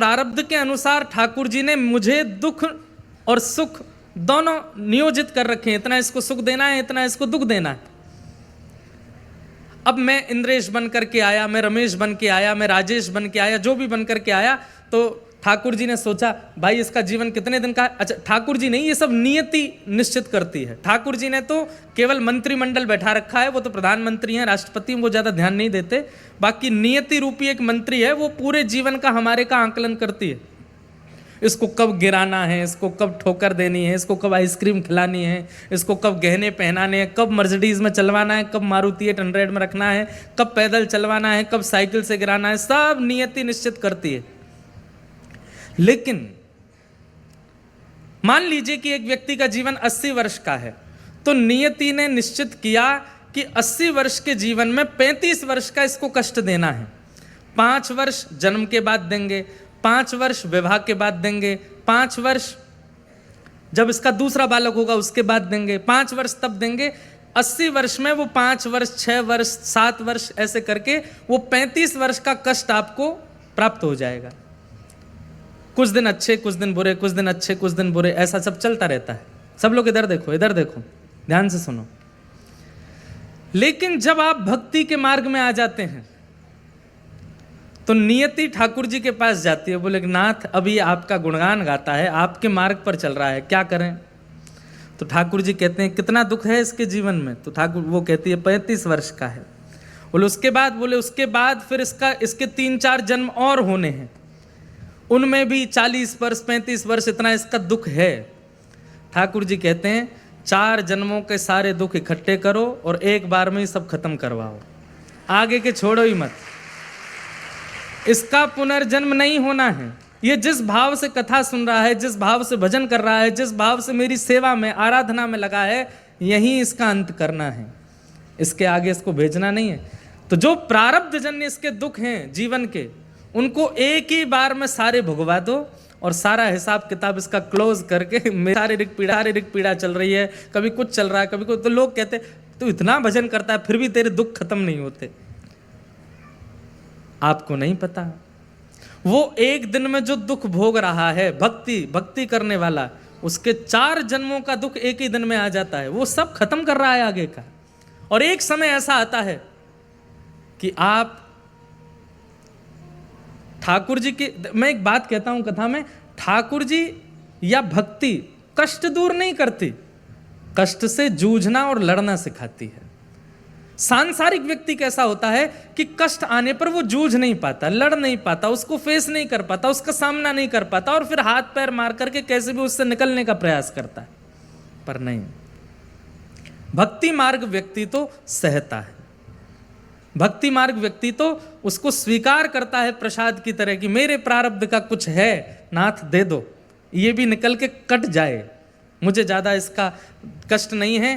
प्रारब्ध के अनुसार ठाकुर जी ने मुझे दुख और सुख दोनों नियोजित कर रखे हैं। इतना इसको सुख देना है, इतना इसको दुख देना है। अब मैं इंद्रेश बन करके आया, मैं रमेश बन के आया, मैं राजेश बन के आया, जो भी बन करके आया, तो ठाकुर जी ने सोचा भाई इसका जीवन कितने दिन का है। अच्छा, ठाकुर जी नहीं, ये सब नियति निश्चित करती है। ठाकुर जी ने तो केवल मंत्रिमंडल बैठा रखा है, वो तो प्रधानमंत्री हैं, राष्ट्रपति, वो ज़्यादा ध्यान नहीं देते। बाकी नियति रूपी एक मंत्री है, वो पूरे जीवन का हमारे का आंकलन करती है। इसको कब गिराना है, इसको कब ठोकर देनी है, इसको कब आइसक्रीम खिलानी है, इसको कब गहने पहनाने हैं, कब मर्सिडीज में चलवाना है, कब मारुति 800 में रखना है, कब पैदल चलवाना है, कब साइकिल से गिराना है, सब नियति निश्चित करती है। लेकिन मान लीजिए कि एक व्यक्ति का जीवन 80 वर्ष का है, तो नियति ने निश्चित किया कि 80 वर्ष के जीवन में 35 वर्ष का इसको कष्ट देना है। 5 वर्ष जन्म के बाद देंगे, 5 वर्ष विवाह के बाद देंगे, 5 वर्ष जब इसका दूसरा बालक होगा उसके बाद देंगे, 5 वर्ष तब देंगे। 80 वर्ष में वो 5 वर्ष, 6 वर्ष, 7 वर्ष ऐसे करके वो 35 वर्ष का कष्ट आपको प्राप्त हो जाएगा। कुछ दिन अच्छे, कुछ दिन बुरे, कुछ दिन अच्छे, कुछ दिन बुरे, ऐसा सब चलता रहता है। सब लोग इधर देखो, इधर देखो, ध्यान से सुनो। लेकिन जब आप भक्ति के मार्ग में आ जाते हैं तो नियति ठाकुर जी के पास जाती है, बोले नाथ अभी आपका गुणगान गाता है, आपके मार्ग पर चल रहा है, क्या करें। तो ठाकुर जी कहते हैं कितना दुख है इसके जीवन में। तो ठाकुर वो कहती है 35 वर्ष का है। बोले उसके बाद फिर इसके 3-4 जन्म और होने हैं, उनमें भी 40 वर्ष, 35 वर्ष, इतना इसका दुख है। ठाकुर जी कहते हैं 4 जन्मों के सारे दुख इकट्ठे करो और एक बार में ही सब खत्म करवाओ, आगे के छोड़ो ही मत। इसका पुनर्जन्म नहीं होना है। ये जिस भाव से कथा सुन रहा है, जिस भाव से भजन कर रहा है, जिस भाव से मेरी सेवा में, आराधना में लगा है, यहीं इसका अंत करना है, इसके आगे इसको भेजना नहीं है। तो जो प्रारब्ध जन्य इसके दुख हैं जीवन के, उनको एक ही बार में सारे भुगवा दो और सारा हिसाब किताब इसका क्लोज करके। शारीरिक पीड़ा चल रही है, कभी कुछ चल रहा है, कभी कुछ। तो लोग कहते तू इतना भजन करता है फिर भी तेरे दुख खत्म नहीं होते। आपको नहीं पता, वो एक दिन में जो दुख भोग रहा है भक्ति करने वाला, उसके 4 जन्मों का दुख एक ही दिन में आ जाता है। वो सब खत्म कर रहा है आगे का। और एक समय ऐसा आता है कि आप ठाकुर जी की, मैं एक बात कहता हूं कथा में, ठाकुर जी या भक्ति कष्ट दूर नहीं करती, कष्ट से जूझना और लड़ना सिखाती है। सांसारिक व्यक्ति कैसा होता है कि कष्ट आने पर वो जूझ नहीं पाता, लड़ नहीं पाता, उसको फेस नहीं कर पाता, उसका सामना नहीं कर पाता, और फिर हाथ पैर मार करके कैसे भी उससे निकलने का प्रयास करता है। पर नहीं, भक्ति मार्ग व्यक्ति तो सहता है। भक्ति मार्ग व्यक्ति तो उसको स्वीकार करता है प्रसाद की तरह कि मेरे प्रारब्ध का कुछ है, नाथ दे दो, ये भी निकल के कट जाए, मुझे ज्यादा इसका कष्ट नहीं है।